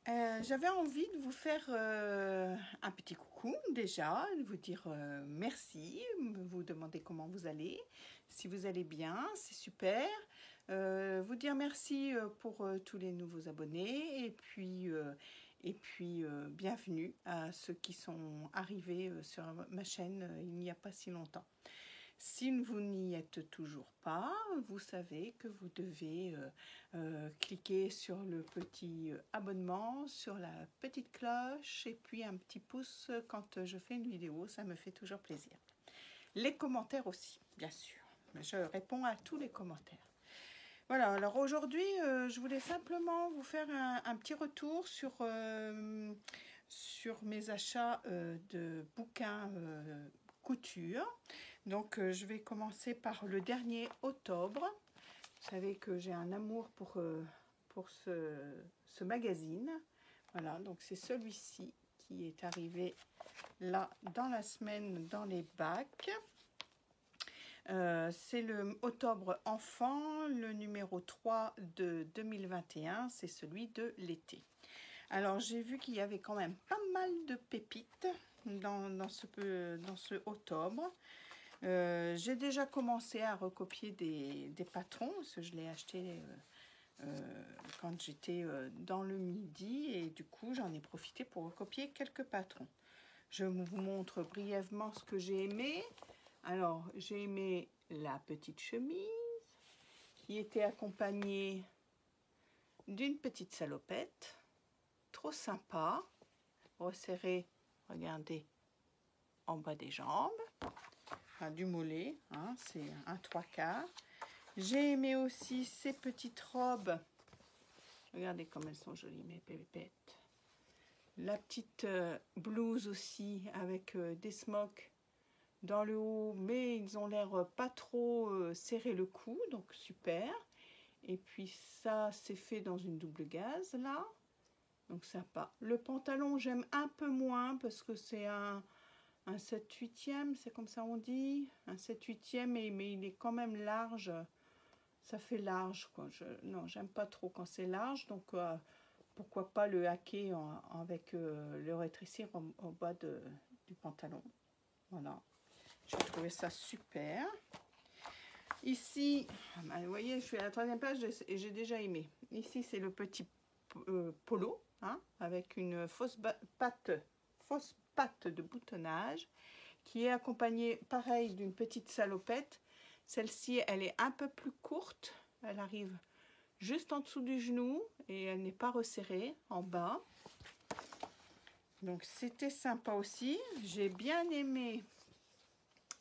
J'avais envie de vous faire un petit coucou déjà, de vous dire merci, vous demander comment vous allez, si vous allez bien, c'est super. Vous dire merci pour tous les nouveaux abonnés et puis bienvenue à ceux qui sont arrivés sur ma chaîne il n'y a pas si longtemps. Si vous n'y êtes toujours pas, vous savez que vous devez cliquer sur le petit abonnement, sur la petite cloche et puis un petit pouce quand je fais une vidéo, ça me fait toujours plaisir. Les commentaires aussi, bien sûr. Je réponds à tous les commentaires. Voilà, alors aujourd'hui, je voulais simplement vous faire un petit retour sur mes achats de bouquins couture. Donc je vais commencer par le dernier octobre. Vous savez que j'ai un amour pour ce magazine. Voilà, donc c'est celui-ci qui est arrivé là dans la semaine dans les bacs. C'est le octobre enfant, le numéro 3 de 2021, c'est celui de l'été. Alors j'ai vu qu'il y avait quand même pas mal de pépites dans ce octobre. J'ai déjà commencé à recopier des patrons, parce que je l'ai acheté quand j'étais dans le Midi, et du coup j'en ai profité pour recopier quelques patrons. Je vous montre brièvement ce que j'ai aimé. Alors j'ai aimé la petite chemise qui était accompagnée d'une petite salopette, trop sympa, resserrée, regardez, en bas des jambes. Du mollet, hein, c'est un 3/4. J'ai aimé aussi ces petites robes. Regardez comme elles sont jolies, mes pépettes. La petite blouse aussi avec des smocks dans le haut, mais ils ont l'air pas trop serrés le cou, donc super. Et puis ça, c'est fait dans une double gaze là, donc sympa. Le pantalon, j'aime un peu moins parce que c'est un 7/8e, c'est comme ça on dit, un 7/8e, mais il est quand même large, ça fait large quoi. Non, j'aime pas trop quand c'est large, donc pourquoi pas le hacker avec le rétrécir au bas du pantalon. Voilà, j'ai trouvé ça super. Ici, vous voyez, je suis à la 3e page et j'ai déjà aimé. Ici, c'est le petit polo, hein, avec une fausse patte de boutonnage, qui est accompagnée, pareil, d'une petite salopette. Celle-ci, elle est un peu plus courte. Elle arrive juste en dessous du genou et elle n'est pas resserrée en bas. Donc, c'était sympa aussi. J'ai bien aimé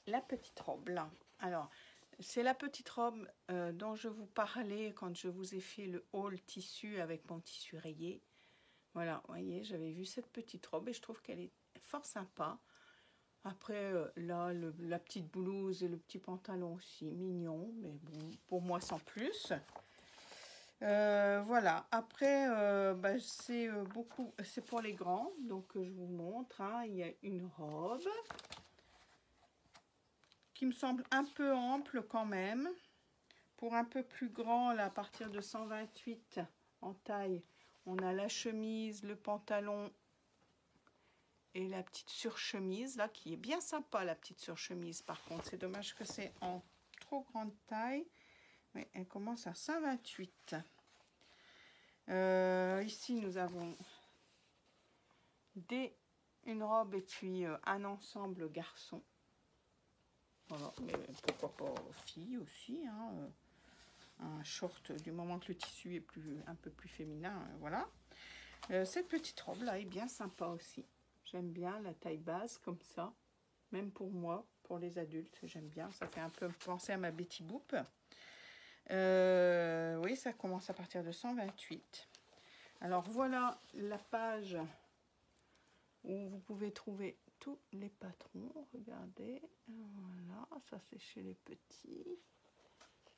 la petite robe, là. Alors, c'est la petite robe dont je vous parlais quand je vous ai fait le haul tissu avec mon tissu rayé. Voilà, vous voyez, j'avais vu cette petite robe et je trouve qu'elle est fort sympa. Après, là, la petite blouse et le petit pantalon aussi, mignon, mais bon, pour moi sans plus. Voilà, après, c'est pour les grands, donc je vous montre, hein, il y a une robe qui me semble un peu ample quand même. Pour un peu plus grand, là, à partir de 128 en taille, on a la chemise, le pantalon et la petite surchemise là qui est bien sympa. La petite surchemise, par contre, c'est dommage que c'est en trop grande taille. Oui, elle commence à 128. Ici nous avons une robe et puis un ensemble garçon. Voilà, mais pourquoi pas fille aussi, hein, un short du moment que le tissu est un peu plus féminin, voilà. Cette petite robe là est bien sympa aussi. J'aime bien la taille basse comme ça, même pour moi, pour les adultes, j'aime bien. Ça fait un peu penser à ma Betty Boop. Oui, ça commence à partir de 128. Alors voilà la page où vous pouvez trouver tous les patrons. Regardez, voilà, ça c'est chez les petits,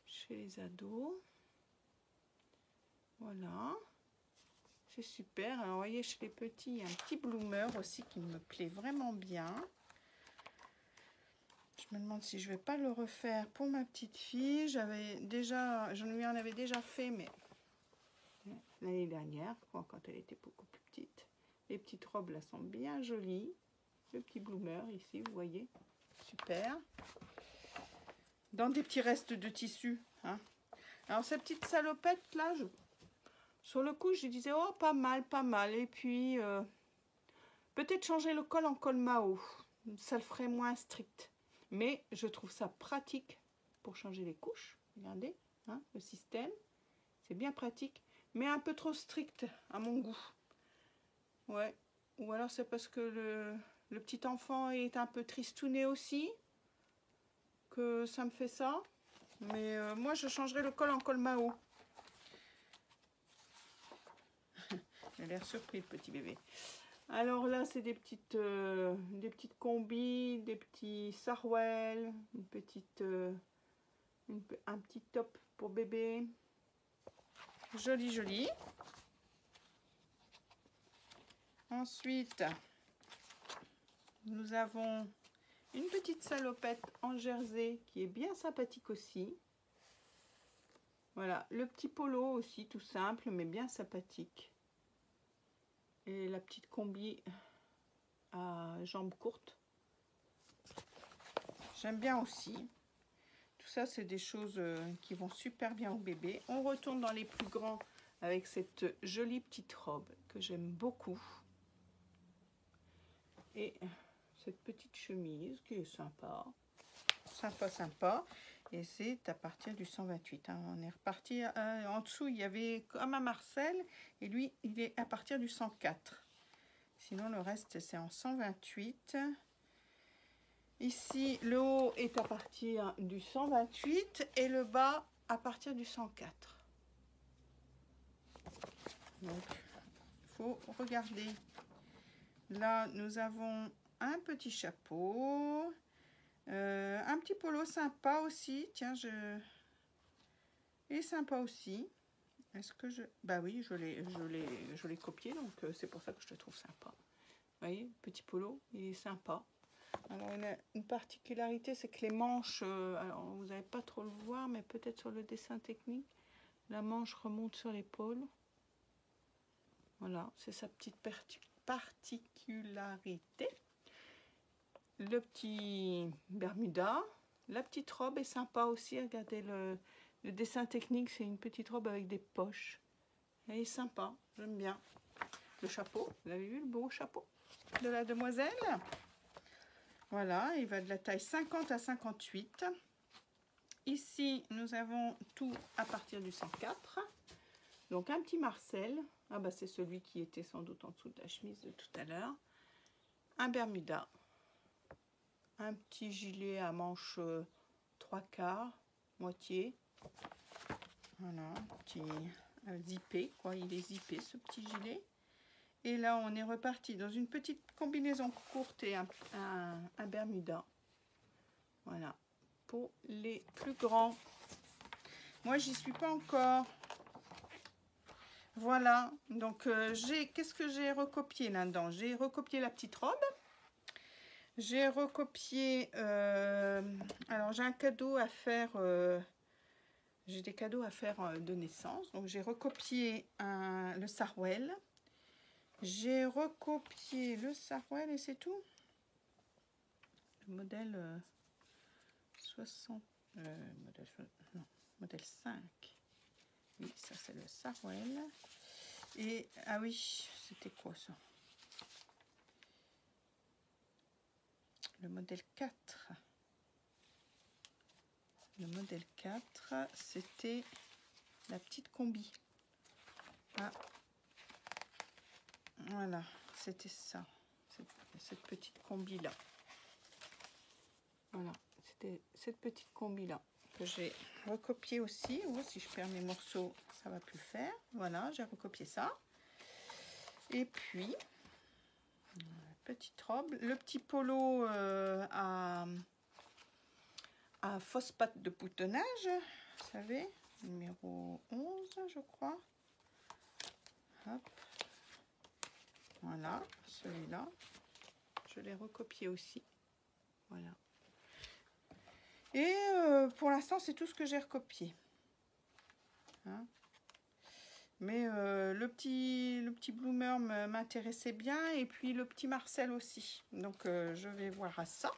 chez les ados. Voilà. C'est super. Alors, vous voyez, chez les petits, il y a un petit bloomer aussi qui me plaît vraiment bien. Je me demande si je vais pas le refaire pour ma petite fille. J'en avais déjà fait, mais l'année dernière, quand elle était beaucoup plus petite. Les petites robes là sont bien jolies. Le petit bloomer ici, vous voyez, super. Dans des petits restes de tissu. Hein. Alors cette petite salopette là, sur le coup je disais oh pas mal, pas mal. Et puis peut-être changer le col en col Mao, ça le ferait moins strict. Mais je trouve ça pratique pour changer les couches. Regardez, hein, le système, c'est bien pratique, mais un peu trop strict à mon goût. Ouais. Ou alors c'est parce que le petit enfant est un peu tristouné aussi que ça me fait ça. Mais moi je changerai le col en col Mao. Il a l'air surpris le petit bébé. Alors là c'est des petites combis, des petits sarouels, un petit top pour bébé. Joli joli. Ensuite nous avons une petite salopette en jersey qui est bien sympathique aussi. Voilà, le petit polo aussi, tout simple, mais bien sympathique. Et la petite combi à jambes courtes. J'aime bien aussi. Tout ça, c'est des choses qui vont super bien au bébé. On retourne dans les plus grands avec cette jolie petite robe que j'aime beaucoup. Et cette petite chemise qui est sympa. Sympa, sympa. Et c'est à partir du 128. Hein. On est reparti. En dessous, il y avait comme un Marcel. Et lui, il est à partir du 104. Sinon, le reste, c'est en 128. Ici, le haut est à partir du 128. Et le bas, à partir du 104. Donc, il faut regarder. Là, nous avons un petit chapeau. Un petit polo sympa aussi, tiens, il est sympa aussi. Est-ce que je... Bah oui, je l'ai copié, donc c'est pour ça que je le trouve sympa. Vous voyez, petit polo, il est sympa. Alors, une particularité, c'est que les manches, alors vous n'allez pas trop le voir, mais peut-être sur le dessin technique, la manche remonte sur l'épaule. Voilà, c'est sa petite particularité. Le petit Bermuda, la petite robe est sympa aussi. Regardez le dessin technique, c'est une petite robe avec des poches. Elle est sympa, j'aime bien. Le chapeau, vous avez vu le beau chapeau de la demoiselle? Voilà, il va de la taille 50 à 58. Ici, nous avons tout à partir du 104. Donc un petit Marcel. Ah bah c'est celui qui était sans doute en dessous de la chemise de tout à l'heure. Un Bermuda. Un petit gilet à manches 3/4, moitié. Voilà, petit zippé, quoi. Il est zippé ce petit gilet. Et là, on est reparti dans une petite combinaison courte et un Bermuda. Voilà, pour les plus grands. Moi, j'y suis pas encore. Voilà, donc qu'est-ce que j'ai recopié là-dedans? J'ai recopié la petite robe. J'ai recopié, alors j'ai un cadeau à faire, j'ai des cadeaux à faire de naissance. Donc j'ai recopié le sarouel. J'ai recopié le sarouel et c'est tout. Le modèle 60, modèle 5. Oui, ça c'est le sarouel. Et, ah oui, c'était quoi ça? Le modèle 4. Le modèle 4, c'était la petite combi. Ah. Voilà, c'était ça. Cette petite combi là. Voilà, c'était cette petite combi là que j'ai recopié aussi. Ou si je perds mes morceaux, ça va plus le faire. Voilà, j'ai recopié ça. Et puis, petite robe, le petit polo à fausse patte de boutonnage, vous savez, numéro 11, je crois. Hop. Voilà, celui-là. Je l'ai recopié aussi. Voilà. Et pour l'instant, c'est tout ce que j'ai recopié. Hein? Mais le petit Bloomer m'intéressait bien, et puis le petit Marcel aussi. Donc je vais voir à ça.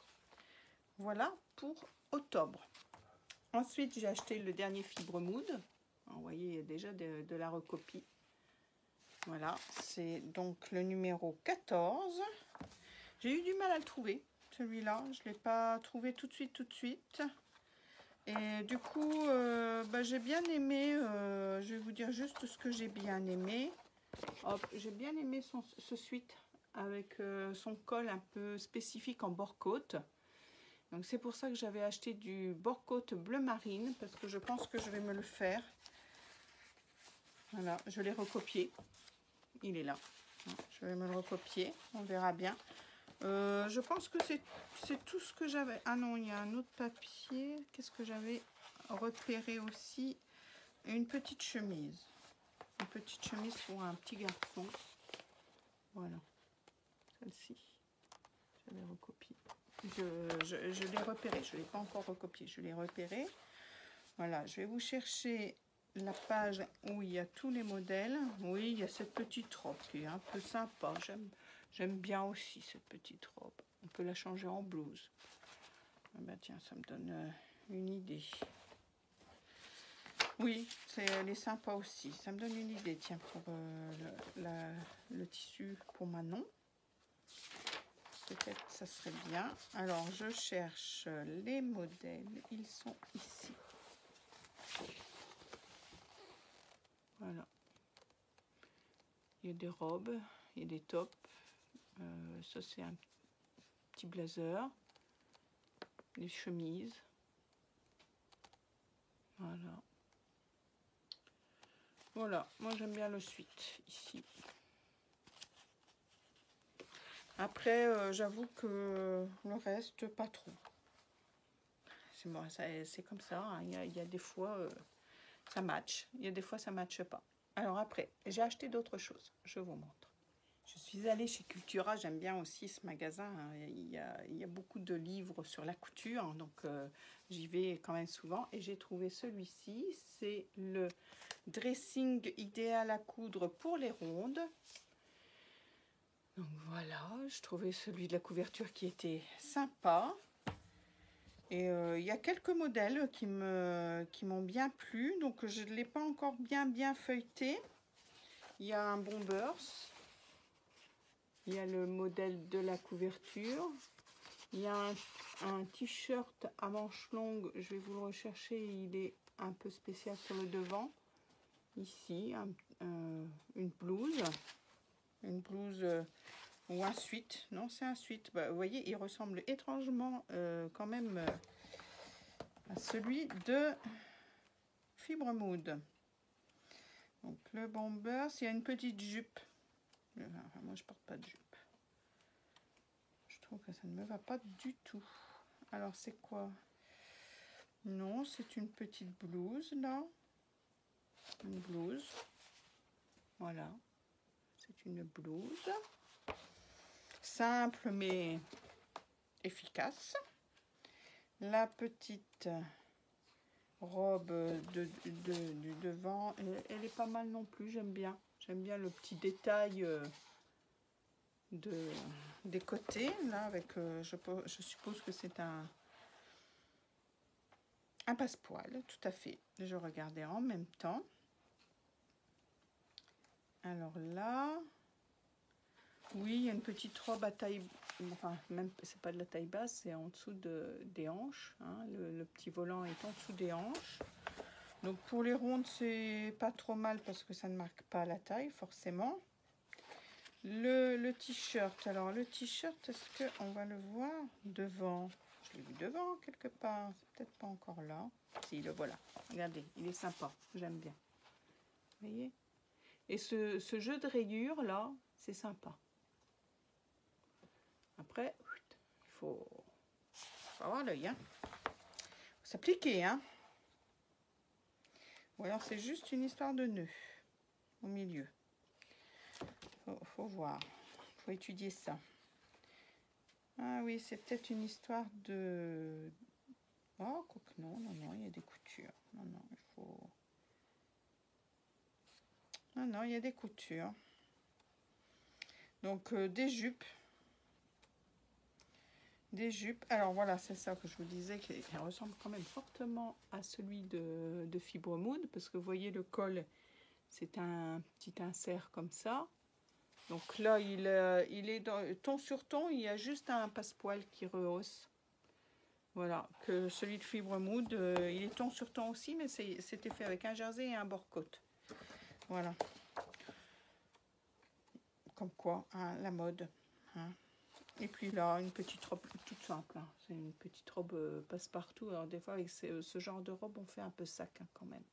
Voilà pour octobre. Ensuite, j'ai acheté le dernier Fibre Mood. Vous voyez, il y a déjà de la recopie. Voilà, c'est donc le numéro 14. J'ai eu du mal à le trouver, celui-là. Je ne l'ai pas trouvé tout de suite. Et du coup, j'ai bien aimé, je vais vous dire juste ce que j'ai bien aimé. J'ai bien aimé ce suite avec son col un peu spécifique en bord-côte. Donc c'est pour ça que j'avais acheté du bord-côte bleu marine, parce que je pense que je vais me le faire. Voilà, je l'ai recopié. Il est là. Je vais me le recopier, on verra bien. Je pense que c'est tout ce que j'avais. Ah non, il y a un autre papier. Qu'est-ce que j'avais repéré aussi? Une petite chemise. Une petite chemise pour un petit garçon. Voilà. Celle-ci. J'avais recopié. Je l'ai repéré. Je ne l'ai pas encore recopié. Je l'ai repéré. Voilà. Je vais vous chercher la page où il y a tous les modèles. Oui, il y a cette petite robe qui est un peu sympa. J'aime bien aussi cette petite robe. On peut la changer en blouse. Ah bah tiens, ça me donne une idée. Oui, elle est sympa aussi. Ça me donne une idée, tiens, pour le tissu pour Manon. Peut-être ça serait bien. Alors, je cherche les modèles. Ils sont ici. Voilà. Il y a des robes, il y a des tops. Ça, c'est un petit blazer. Des chemises. Voilà. Voilà, moi j'aime bien le suite ici. Après, j'avoue que le reste, pas trop. C'est bon, c'est comme ça. Hein. Il y a des fois, ça match. Il y a des fois, ça ne matche pas. Alors après, j'ai acheté d'autres choses. Je vous montre. Je suis allée chez Cultura. J'aime bien aussi ce magasin. Hein. Il y a beaucoup de livres sur la couture. Donc, j'y vais quand même souvent. Et j'ai trouvé celui-ci. C'est le dressing idéal à coudre pour les rondes. Donc voilà, je trouvais celui de la couverture qui était sympa. Et il y a quelques modèles qui m'ont bien plu. Donc je ne l'ai pas encore bien feuilleté. Il y a un Bombers. Il y a le modèle de la couverture. Il y a un t-shirt à manches longues. Je vais vous le rechercher. Il est un peu spécial sur le devant. Ici, une blouse. Une blouse ou un sweat. Non, c'est un sweat. Bah, vous voyez, il ressemble étrangement quand même à celui de Fibre Mood. Donc le bomber, il y a une petite jupe. Enfin, moi, je porte pas de jupe. Je trouve que ça ne me va pas du tout. Alors, c'est quoi? Non, c'est une petite blouse, là. Une blouse. Voilà. C'est une blouse. Simple, mais efficace. La petite robe du devant, elle est pas mal non plus, j'aime bien. J'aime bien le petit détail des côtés, là, avec, je suppose que c'est un passepoil, tout à fait. Je regardais en même temps. Alors là, oui, il y a une petite robe à taille, enfin, même, c'est pas de la taille basse, c'est en dessous des hanches. Hein, le petit volant est en dessous des hanches. Donc pour les rondes, c'est pas trop mal parce que ça ne marque pas la taille, forcément. Le t-shirt, alors le t-shirt, est-ce qu'on va le voir devant? Je l'ai vu devant quelque part, c'est peut-être pas encore là. Si, le voilà. Regardez, il est sympa, j'aime bien. Vous voyez? Et ce jeu de rayures là, c'est sympa. Après, il faut avoir l'œil, hein. Faut s'appliquer, hein. Ou alors c'est juste une histoire de nœud au milieu. Faut voir, faut étudier ça. Ah oui, c'est peut-être une histoire de... Oh, quoique non, il y a des coutures. Non, il faut... Non, non, il y a des coutures. Donc, des jupes. Des jupes. Alors, voilà, c'est ça que je vous disais, qui ressemble quand même fortement à celui de Fibre Mood. Parce que vous voyez, le col, c'est un petit insert comme ça. Donc là, il est dans, ton sur ton, il y a juste un passepoil qui rehausse. Voilà, que celui de Fibre Mood, il est ton sur ton aussi, mais c'était fait avec un jersey et un bord-côte. Voilà. Comme quoi, hein, la mode. Hein. Et puis là, une petite robe toute simple. Hein. C'est une petite robe passe-partout. Alors des fois, avec ce genre de robe, on fait un peu sac hein, quand même.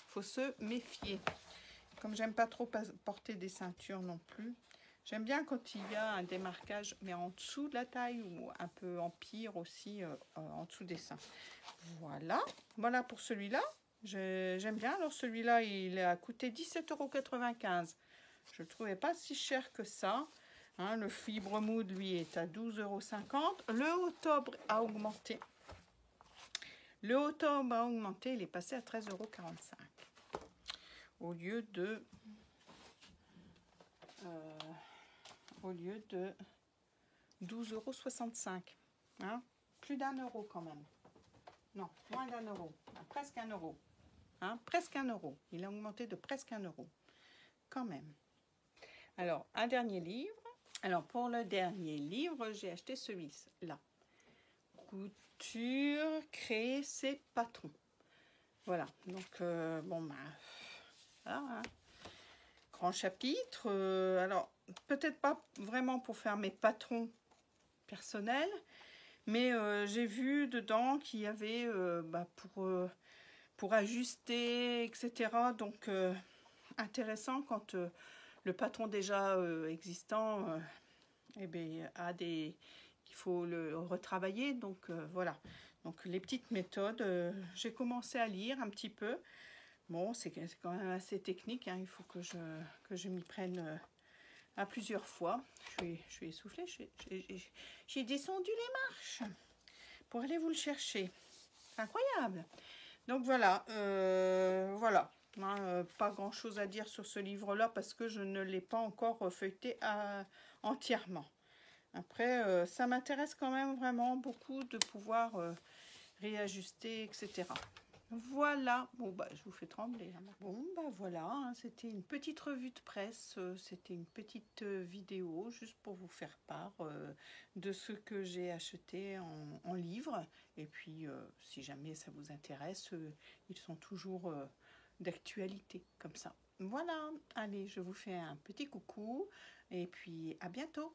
Faut se méfier. Comme j'aime pas trop porter des ceintures non plus. J'aime bien quand il y a un démarquage, mais en dessous de la taille ou un peu en pire aussi, en dessous des seins. Voilà. Voilà pour celui-là. J'aime bien. Alors celui-là, il a coûté 17,95 €. Je ne trouvais pas si cher que ça. Hein, le Fibre Mood, lui, est à 12,50 €. Le Octobre a augmenté. Le Octobre a augmenté. Il est passé à 13,45 € au lieu de 12,65 €. Hein, plus d'1 € quand même. Non, moins d'1 €. Presque 1 €. Hein, presque 1 €. Il a augmenté de presque 1 € quand même. Alors, un dernier livre. Alors, pour le dernier livre, j'ai acheté celui-là. Couture, créer ses patrons. Voilà. Donc, bon, ben, voilà, hein. Grand chapitre. Alors, peut-être pas vraiment pour faire mes patrons personnels, mais j'ai vu dedans qu'il y avait pour ajuster, etc. Donc, intéressant quand le patron déjà existant il faut le retravailler. Donc, voilà. Donc, les petites méthodes, j'ai commencé à lire un petit peu. Bon, c'est quand même assez technique, hein. Il faut que je m'y prenne à plusieurs fois. Je suis essoufflée, j'ai descendu les marches pour aller vous le chercher. Incroyable. Donc voilà, voilà. Hein, pas grand chose à dire sur ce livre-là parce que je ne l'ai pas encore feuilleté entièrement. Après, ça m'intéresse quand même vraiment beaucoup de pouvoir réajuster, etc. Voilà, bon bah je vous fais trembler. Hein. Bon bah voilà, hein, c'était une petite revue de presse, c'était une petite vidéo juste pour vous faire part de ce que j'ai acheté en livre. Et puis si jamais ça vous intéresse, ils sont toujours d'actualité comme ça. Voilà, allez, je vous fais un petit coucou et puis à bientôt.